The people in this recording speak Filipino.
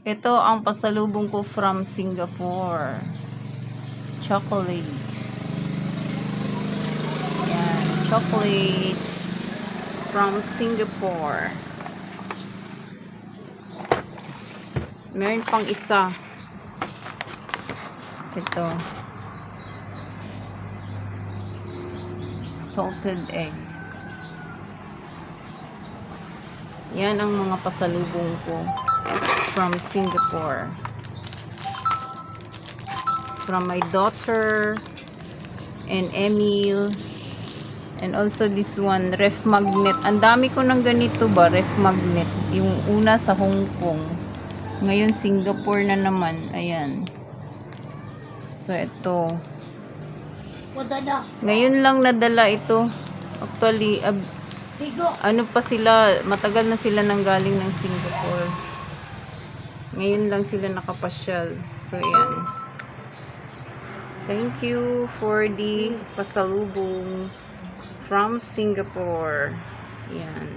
Ito ang pasalubong ko from Singapore. Chocolate. Yan, chocolate from Singapore. Meron pang isa. Ito. Salted egg. Yan ang mga pasalubong ko from Singapore. From my daughter and Emil. And also this one, ref magnet. Ang dami ko ng ganito ba, ref magnet. Yung una sa Hong Kong. Ngayon Singapore na naman. Ayan. So ito. Ngayon lang nadala ito. Actually, ano pa sila, matagal na sila nanggaling ng Singapore. Ngayon lang sila nakapasyal. So ayan. Thank you for the pasalubong from Singapore. Yan.